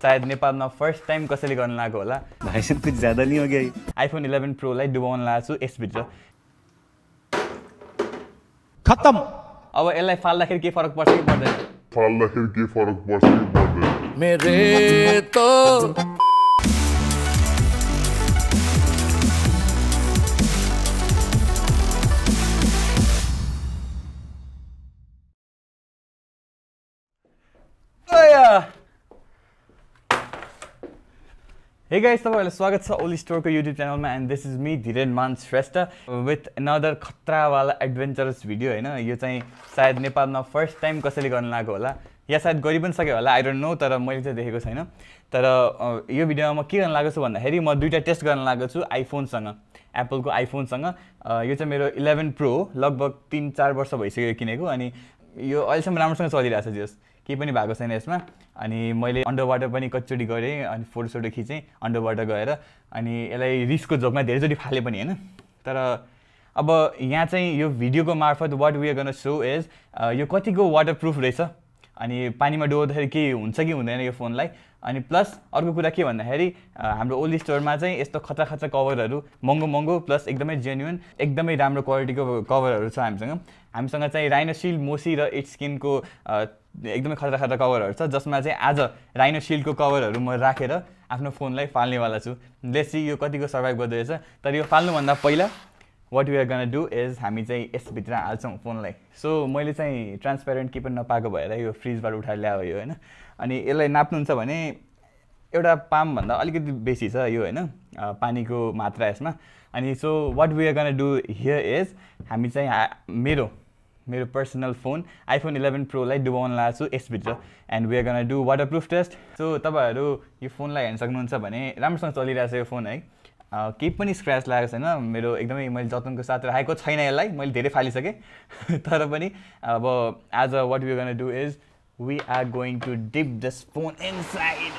शायद नेपालमा first time कसैले गर्न लागेको होला। भाइ साहब कुछ ज्यादा नहीं हो गया ये? iPhone 11 Pro लाई डुबाउन लागेको छु यसभित्र। खत्म। अब यसलाई फाल्दाखेरि के फरक पर्छ कि पर्दैन? मेरे तो Hey guys, तपाईहरुलाई स्वागत छ Oliz Store को YouTube च्यानलमा and this is me Dhiren मान श्रेष्ठ with another खतरा वाला एडभेन्चरस भिडियो हैन। यो चाहिँ सायद नेपालमा फर्स्ट टाइम कसैले गर्न लागेको होला या सायद गरि पनि सक्यो होला, आई डोन्ट नो, तर मैले चाहिँ देखेको छैन। तर यो भिडियोमा म के गर्न लागेको छु भन्दाखेरि म दुईटा टेस्ट गर्न लागेको छु आइफोन सँग, एप्पल को आइफोन सँग। यो चाहिँ मेरो 11 प्रो लगभग 3-4 वर्ष भइसक्यो किनेको अनि यो अहिलेसम्म राम्रोसँग चलिरहेछ जस केही पनि भएको छैन यसमा। अनि मैले अन्डर वाटर पनि कतिचोटि गरेँ अनि फोटो खिचेँ अन्डर वाटर गएर अनि यसलाई रिसको जोकमा धेरैचोटि फाले पनि हैन। तर अब यहाँ चाहिँ यो भिडियोको मार्फत what we are gonna show is यो कतिको वाटरप्रुफ रहेछ अनि पानीमा डुबाउँदाखेरि के हुन्छ कि हुँदैन यो फोनलाई। अनि प्लस अर्को कुरा के भन्दाखेरि हाम्रो ओली स्टोरमा चाहिँ यस्तो खतरा खतरा कभरहरू महँगो प्लस एकदमै जेन्युन एकदमै राम्रो क्वालिटीको कभरहरू छ हामीसँग चाहिँ राइनोसिल्ड मोसी र इट्स स्किनको एकदमै खतरा खतरा कभरहरू छ, जसमा चाहिँ आज राइनोसिल्डको कभरहरू म राखेर आफ्नो फोनलाई फाल्नेवाला छु। लेट्स सी यो कतिको सर्भाइभ गर्दैछ। तर यो फाल्नुभन्दा पहिला what we are gonna do is हामी चाहिँ यसभित्र हाल्छौँ फोनलाई। सो मैले चाहिँ ट्रान्सप्यारेन्ट के पनि नपाएको भएर यो फ्रिजबाट उठाएर ल्यायो यो हैन। अनि यसलाई नाप्नुहुन्छ भने एउटा पामभन्दा अलिकति बेसी छ यो हैन पानीको मात्रा यसमा। अनि so what we are gonna do here is हामी चाहिँ मेरो पर्सनल फोन iPhone 11 Pro लाई डुबाउन लागेको छु यसभित्र and we are gonna do waterproof test. So तपाईहरु यो फोनलाई हेर्न सक्नुहुन्छ भने राम्रोसँग चलिरहेछ यो फोन है, केही पनि स्क्रैच लागेको छैन। मेरो एकदमै मैले जतनको साथ राखेको छैन यसलाई, मैले धेरै फालिसके तर पनि अब आज what we are gonna do is we are going to dip this phone inside.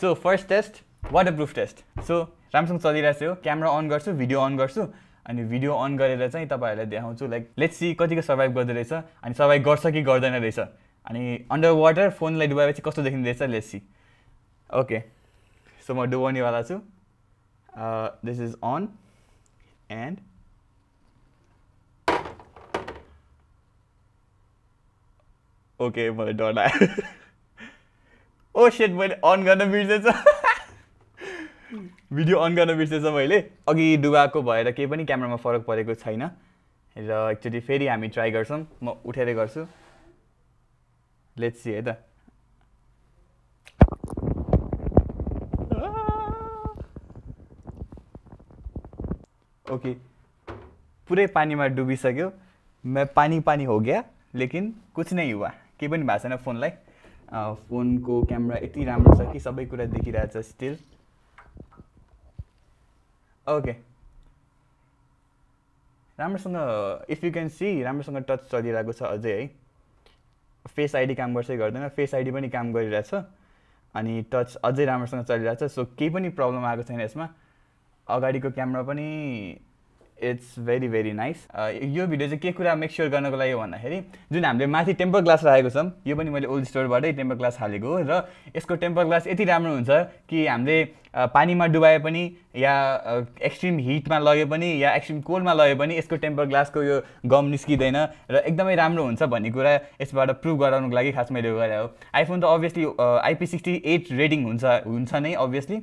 So first test waterproof test. So राम्रोसँग चलिरहेछ यो, क्यामेरा अन गर्छु, भिडियो अन गर्छु अनि भिडियो अन गरेर चाहिँ तपाईहरुलाई देखाउँछु लाइक लेट्स सी कतिको सर्भाइभ गर्दै रहेछ अनि सर्भाइभ गर्छ कि गर्दैन रहेछ। अनि अन्डर वाटर फोनलाई डुबाएपछि कस्तो देखिँदै रहेछ लेट्स सी। ओके सो म डुबाउने वाला छु। This is an end okay मलाई डर लाग्यो। ओ शिट मैले अन गर्न बिर्सेछ, भिडियो अन गर्न बिर्सेछ मैले। अघि डुबाएको भएर केही पनि क्यामेरामा फरक परेको छैन र एकचोटि फेरि हामी ट्राई गर्छौँ। म उठेरै गर्छु, लेट्स सी है त। ओके पुरै पानीमा डुबिसक्यो, मैं पानी हो गया लेकिन कुछ नहीं हुआ, केही पनि भएको छैन फोनलाई। फोनको क्यामेरा यति राम्रो छ कि सबै कुरा देखिरहेछ स्टिल। ओके राम्रोसँग इफ यु क्यान सी राम्रोसँग टच चलिरहेको छ अझै है। फेस आइडी काम गर्छ कि गर्दैन, फेस आइडी पनि काम गरिरहेछ अनि टच अझै राम्रोसँग चलिरहेछ। सो केही पनि प्रब्लम आएको छैन यसमा। अगाडिको क्यामेरा पनि इट्स भेरी भेरी नाइस। यो भिडियो चाहिँ के कुरा मेक स्योर गर्नको लागि भन्दाखेरि जुन हामीले माथि टेम्पर ग्लास राखेको छौँ, यो पनि मैले ओल्ड स्टोरबाटै टेम्पर ग्लास हालेको हो र यसको टेम्पर ग्लास यति राम्रो हुन्छ कि हामीले पानीमा डुबाए पनि या एक्सट्रिम हिटमा लगे पनि या एक्सट्रिम कोल्डमा लगे पनि यसको टेम्पर ग्लासको यो गम निस्किँदैन र एकदमै राम्रो हुन्छ भन्ने कुरा यसबाट प्रुभ गराउनको लागि खास मैले गरे हो। आइफोन त अभियसली IP68 रेटिङ हुन्छ नै अभियसली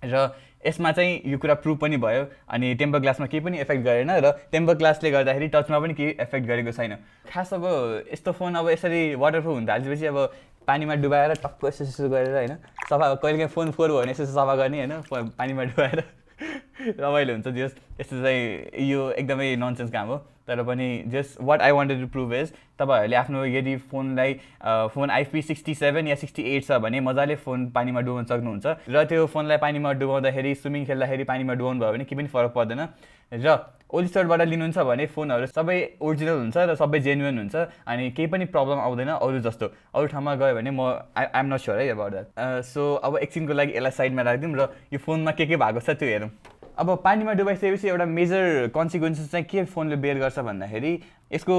र यसमा चाहिँ यो कुरा प्रुभ पनि भयो। अनि टेम्पर ग्लासमा केही पनि इफेक्ट गरेन र टेम्पर ग्लासले गर्दाखेरि टचमा पनि केही इफेक्ट गरेको छैन खास। अब यस्तो फोन अब यसरी वाटरप्रुफ हुन थालेपछि अब पानीमा डुबाएर टक्क यसो गरेर हैन सफा, कहिलेकाहीँ फोन फोहोर भयो भने यसो सफा गर्ने हैन पानीमा डुबाएर रमाइलो हुन्छ। जस यस्तो चाहिँ यो एकदमै ननसेन्स काम हो। तर पनि just what I wanted to prove is तपाईहरुले आफ्नो यदि फोन IP67 या 68 छ भने मजाले फोन पानीमा डुबाउन सक्नुहुन्छ र त्यो फोनलाई पानीमा डुबाउँदाखेरि स्विमिङ खेल्दाखेरि पानीमा डुबाउनु भयो भने केही पनि फरक पर्दैन। र ओली स्टोरबाट लिनुहुन्छ भने फोनहरु सबै ओरिजिनल हुन्छ र सबै जेन्युइन हुन्छ अनि केही पनि प्रब्लम आउँदैन अरु जस्तो। अरु ठाउँमा गयो भने म आई एम नट स्योर है अबाउट दैट। सो अब एकछिनको लागि यसलाई साइडमा राख्दिउँ र यो फोनमा के भएको छ त्यो हेरौँ। अब पानीमा डुबाइसकेपछि एउटा मेजर कन्सिक्वेन्सेस चाहिँ के फोनले बेयर गर्छ भन्दाखेरि यसको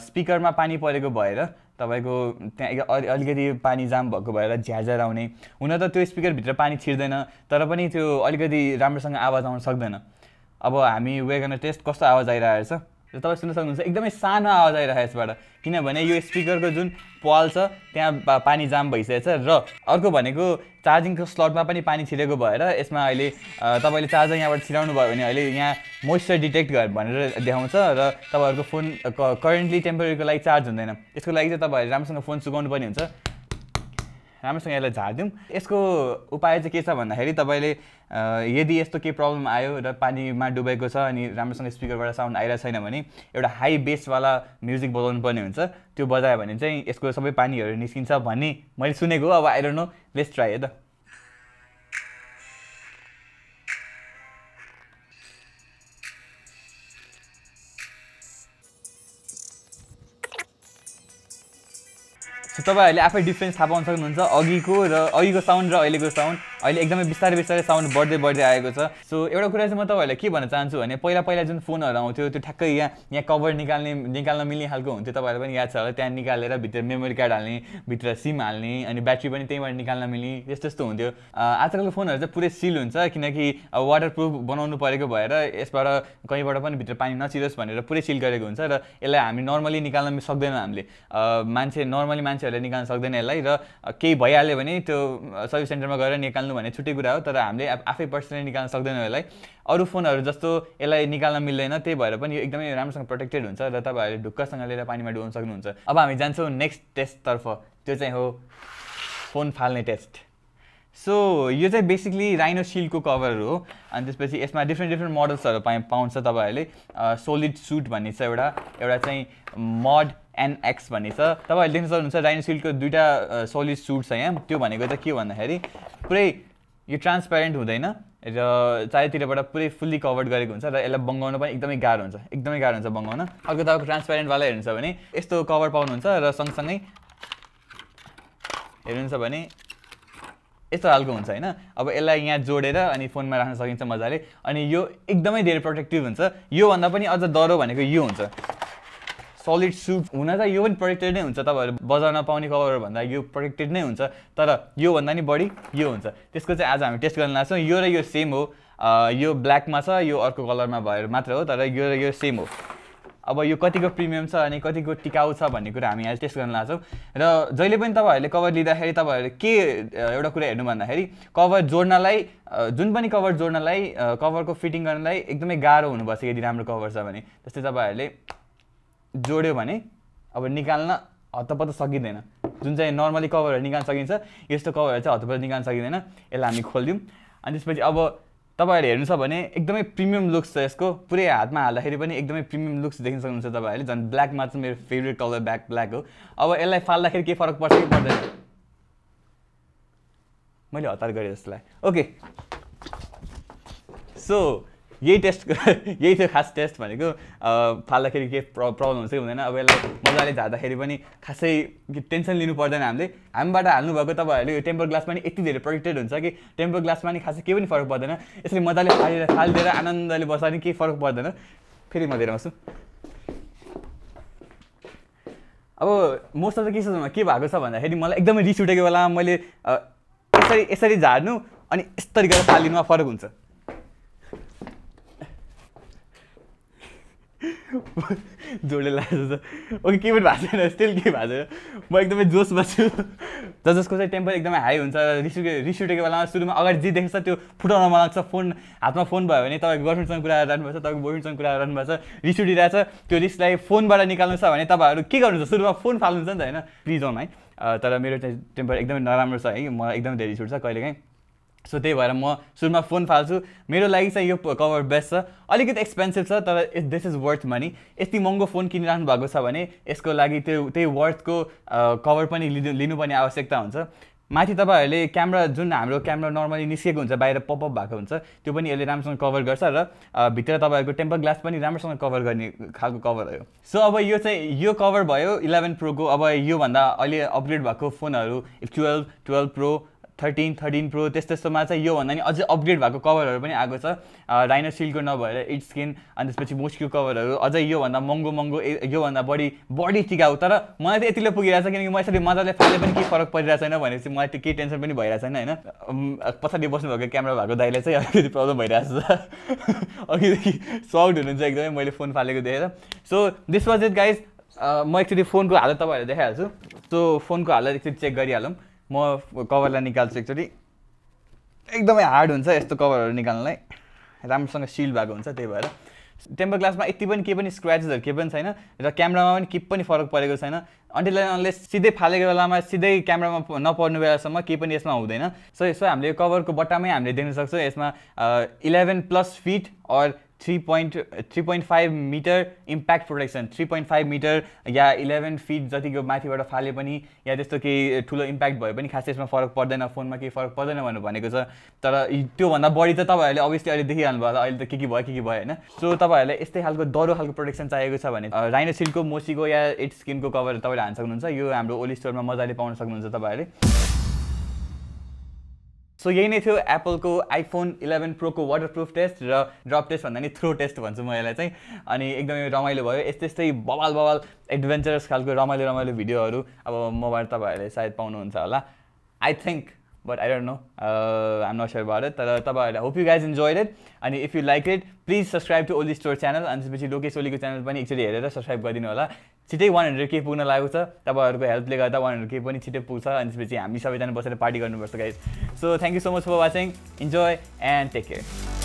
स्पिकरमा पानी परेको भएर तपाईको त्यहाँ अलिकति पानी जाम भएको भएर झ्याझर आउने हुन त त्यो स्पिकरभित्र पानी छिर्दैन तर पनि त्यो अलिकति राम्रोसँग आवाज आउन सक्दैन अब हामी वे गर्न टेस्ट कस्तो आवाज आइरहेछ र तपाईँ सुन्न सक्नुहुन्छ एकदमै सानो आवाज आइरहेको यसबाट किनभने यो स्पिकरको जुन पाल छ त्यहाँ पानी जाम भइसकेछ र अर्को भनेको चार्जिङको स्लटमा पनि पानी छिरेको भएर यसमा अहिले तपाईँले चार्जर यहाँबाट छिराउनु भयो भने अहिले यहाँ मोइस्चर डिटेक्ट भनेर देखाउँछ र तपाईँहरूको फोन करेन्टली टेम्परेरीको लागि चार्ज हुँदैन यसको लागि चाहिँ तपाईँहरूले राम्रोसँग फोन सुकाउनु पर्ने हुन्छ राम्रोसँग यसलाई झारिदिउँ यसको उपाय चाहिँ के छ भन्दाखेरि तपाईँले यदि यस्तो केही प्रब्लम आयो र पानीमा डुबेको छ अनि राम्रोसँग स्पिकरबाट साउन्ड आइरहेको छैन भने एउटा हाई बेसवाला म्युजिक बजाउनु पर्ने हुन्छ त्यो बजायो भने चाहिँ यसको सबै पानीहरू निस्किन्छ भन्ने मैले सुनेको अब I don't no let's try है त तपाईहरुले आफै डिफरेन्स थाहा पाउन सक्नुहुन्छ अघिको साउन्ड र अहिलेको साउन्ड अहिले एकदमै बिस्तारै बिस्तारै साउन्ड बढ्दै आएको छ सो एउटा कुरा चाहिँ म तपाईहरुलाई के भन्न चाहन्छु भने पहिला जुन फोनहरु आउँथ्यो त्यो ठ्याक्कै यहाँ कभर निकाल्न मिल्ने खालको हुन्थ्यो तपाईहरुलाई पनि याद छ होला त्यहाँ निकालेर भित्र मेमोरी कार्ड हाल्ने भित्र सिम हाल्ने अनि ब्याट्री पनि त्यहीबाट निकाल्न मिल्ने त्यस्तो हुन्थ्यो आजकलको फोनहरु चाहिँ पुरै सिल हुन्छ किनकि वाटरप्रुफ बनाउनु परेको भएर यसबाट कहीँबाट पनि भित्र पानी नचिरोस् भनेर पुरै सिल गरेको हुन्छ र यसलाई हामी नर्मली निकाल्न सक्दैनौँ हामीले मान्छेहरुले निकाल्न सक्दैन यसलाई र केही भइहाल्यो भने त्यो सर्भिस सेन्टरमा गएर निकाल्नु भने छुट्टै कुरा हो तर हामीले आफै पर्सनली निकाल्न सक्दैनौँ यसलाई अरु फोनहरु जस्तो यसलाई निकाल्न मिल्दैन त्यही भएर पनि यो एकदमै राम्रोसँग प्रोटेक्टेड हुन्छ र तपाईहरुले ढुक्कसँग लिएर पानीमा डुबाउन सक्नुहुन्छ अब हामी जान्छौँ नेक्स्ट टेस्ट तर्फ त्यो चाहिँ हो फोन फाल्ने टेस्ट सो यो चाहिँ बेसिकली राइनो शिल्डको कभर हो अनि त्यसपछि यसमा डिफ्रेन्ट मोडल्सहरु पाउँछ तपाईहरुले सोलिड सुट भन्ने छ एउटा चाहिँ मड NX भन्ने छ तपाईहरुले देख्न सक्नुहुन्छ राइनो शिल्डको दुईटा सोलिड सुट छ यहाँ त्यो भनेको चाहिँ के भन्दाखेरि पुरै यो ट्रान्सप्यारेन्ट हुँदैन र चारैतिरबाट पुरै फुल्ली कभर्ड गरेको हुन्छ र यसलाई बङ्गाउन पनि एकदमै गाह्रो हुन्छ बङ्गाउन अर्को तपाईको ट्रान्सप्यारेन्ट वाला हेर्नुहुन्छ भने यस्तो कभर पाउनुहुन्छ र सँगसँगै हेर्नुहुन्छ भने यस्तो खालको हुन्छ हैन अब यसलाई यहाँ जोडेर अनि फोनमा राख्न सकिन्छ मजाले अनि यो एकदमै धेरै प्रोटेक्टिभ हुन्छ यो भन्दा पनि अझ डह्रो भनेको यो हुन्छ सलिड सुट हुन त यो पनि प्रोटेक्टेड नै हुन्छ तपाईहरु बजाउन पाउने कभरहरु भन्दा यो प्रोटेक्टेड नै हुन्छ तर यो भन्दा नि बढी यो हुन्छ त्यसको चाहिँ आज हामी टेस्ट गर्न लाग्छौं यो र यो सेम हो यो ब्ल्याकमा छ यो अर्को कलरमा भएर मात्र हो तर यो र यो सेम हो अब यो कतिको प्रिमियम छ अनि कतिको टिकाउ छ भन्ने कुरा हामी आज टेस्ट गर्न लाग्छौं र जहिले पनि तपाईहरुले कभर लिँदाखेरि तपाईहरुले के एउटा कुरा हेर्नु भन्दाखेरि कभर जोड्नलाई जुन पनि कभर जोड्नलाई कभरको फिटिङ गर्नलाई एकदमै गाह्रो हुनुपर्छ यदि राम्रो कभर छ भने जस्तै तपाईहरुले जोड्यो भने अब निकाल्न हतपत सकिदैन जुन चाहिँ नर्मली कभरहरु निकाल्न सकिन्छ यस्तो कभरहरु चाहिँ हतपत निकाल्न सकिदैन यसलाई हामी खोल्दियौं अनि त्यसपछि अब तपाईहरुले हेर्नु छ भने एकदमै प्रिमियम लुक्स छ यसको पुरै हातमा हाल्दाखेरि पनि एकदमै प्रिमियम लुक्स देख्न सक्नुहुन्छ तपाईहरुले जन ब्ल्याकमा चाहिँ मेरो फेभरेट कलर ब्ल्याक हो अब यसलाई फाल्दाखेरि के फरक पर्छ कि पर्दैन मैले हतार गरे जस्तो लाग्यो ओके सो यही थियो खास टेस्ट भनेको फाल्दाखेरि के प्रब्लम हुन्छ कि हुँदैन अब यसलाई मजाले झार्दाखेरि पनि खासै टेन्सन लिनु पर्दैन हामीबाट हाल्नु भएको तपाईहरुले यो टेम्पर ग्लास पनि यति धेरै प्रोटेक्टेड हुन्छ कि टेम्पर ग्लासमा नि खासै केही पनि फरक पर्दैन यसरी मजाले फालिदिएर आनन्दले बस्दा नि केही फरक पर्दैन फेरि म देखाउँछु अब मोस्ट अफ द केसेसमा के भएको छ भन्दाखेरि मलाई एकदमै रिस उठेको बेलामा मैले यसरी झार्नु अनि यसरी गरेर फालिनुमा फरक हुन्छ जोडले लाग्छ ओके के पनि भएको छैन स्टिल के भएको छैन म एकदमै जोसमा छु जसको चाहिँ टेम्पर एकदमै हाई हुन्छ रिस उठेको बेलामा सुरुमा अगाडि जे देख्छ त्यो फुटाउन मन लाग्छ फोन हातमा फोन भयो भने तपाईको गर्लफ्रेन्डसँग कुरा गर्नुपर्छ तपाईँको बोयफ्रेन्डसँग कुरा गर्नुपर्छ रिस उठिरहेछ त्यो रिसलाई फोनबाट निकाल्नु छ भने तपाईहरु के गर्नुहुन्छ सुरुमा फोन फाल्नुहुन्छ नि त हैन प्लिज अन है तर मेरो चाहिँ टेम्पर एकदमै नराम्रो छ है मलाई एकदमै धेरै रिस उठ्छ कहिलेकाहीँ सो त्यही भएर म सुरुमा फोन फाल्छु मेरो लागि चाहिँ यो कभर बेस्ट छ अलिकति एक्सपेन्सिभ छ तर दिस इज वर्थ मनी यति महँगो फोन किनिराख्नु भएको छ भने यसको लागि त्यही वर्थको कभर पनि लिनुपर्ने आवश्यकता हुन्छ माथि तपाईहरुले क्यामेरा जुन हाम्रो क्यामेरा नर्मली निस्केको हुन्छ बाहिर पपअप भएको हुन्छ त्यो पनि यसले राम्रोसँग कभर गर्छ र भित्र तपाईहरुको टेम्पर ग्लास पनि राम्रोसँग कभर गर्ने खालको कभर हो सो अब यो चाहिँ यो कभर भयो 11 प्रो को अब यो भन्दा अहिले अपग्रेड भएको फोनहरु 12 प्रो 13 प्रो त्यस्तोमा चाहिँ योभन्दा नि अझै अपग्रेड भएको कभरहरू पनि आएको छ राइनो सिल्डको नभएर इट स्किन अनि त्यसपछि मोस्कियो कभरहरू अझै योभन्दा महँगो योभन्दा बढी टिकाउ तर मलाई त यतिले पुगिरहेछ किनकि म यसरी मजाले फाले पनि केही फरक परिरहेको छैन भनेपछि मलाई त्यो केही टेन्सन पनि भइरहेको छैन होइन पछाडि बस्नुभएको क्यामेरा भएको दाइले चाहिँ अलिकति प्रब्लम भइरहेको छ अघिदेखि साउन्ड हुनुहुन्छ एकदमै मैले फोन फालेको देखेर so this was it guys म एकचोटि फोनको हालत तपाईँहरूले देखाइहाल्छु सो फोनको हालत एकचोटि चेक गरिहालौँ म कभरलाई निकाल्छु एकचोटि एकदमै हार्ड हुन्छ यस्तो कभरहरू निकाल्नलाई राम्रोसँग सिल्ड भएको हुन्छ त्यही भएर टेम्पर ग्लासमा यति पनि केही पनि स्क्रैचेसहरू केही पनि छैन र क्यामेरामा पनि केही पनि फरक परेको छैन अन्टिल अनलेस सिधै फालेको बेलामा सिधै क्यामेरामा नपर्ने बेलासम्म केही पनि यसमा हुँदैन सो यसो हामीले कभरको बट्टामै हामीले देख्न सक्छौँ यसमा 11+ फिट और 3.5 मिटर इम्प्याक्ट प्रोटेक्सन 3.5 मिटर या 11 फिट जतिको माथिबाट फाले पनि या त्यस्तो केही ठुलो इम्प्याक्ट भए पनि खास यसमा फरक पर्दैन फोनमा केही फरक पर्दैन भनेर भनेको छ तर त्योभन्दा बढी त तपाईँहरूले अभियसली अहिले देखिहाल्नु भयो अहिले त के भयो होइन सो तपाईँहरूलाई यस्तै खालको डरो खालको प्रोटेक्सन चाहिएको छ भने राइनो सिल्डको मोसीको या इट स्किनको कभर तपाईँले हान्न सक्नुहुन्छ यो हाम्रो ओली स्टोरमा मजाले पाउन सक्नुहुन्छ तपाईँहरूले सो यही नै थियो एप्पलको आइफोन 11 प्रोको वाटरप्रुफ टेस्ट र ड्रप टेस्ट भन्दा नि थ्रो टेस्ट भन्छु म यसलाई चाहिँ अनि एकदमै रमाइलो भयो यस्तै बवाल एडभेन्चरस खालको रमाइलो भिडियोहरू अब मबाट तपाईँहरूले सायद पाउनुहुन्छ होला I think but I don't know I am not sure about it तर तपाईँहरूले hope you guys enjoyed it अनि if you like it please subscribe to Oli store channel अनि त्यसपछि लोकेश ओलीको च्यानल पनि एकचोटि हेरेर सब्सक्राइब गरिदिनु होला छिटै 100K पुग्न लागेको छ तपाईँहरूको हेल्पले गर्दा 100K पनि छिटै पुग्छ अनि त्यसपछि हामी सबैजना बसेर पार्टी गर्नुपर्छ guys so thank you so much for watching enjoy and take care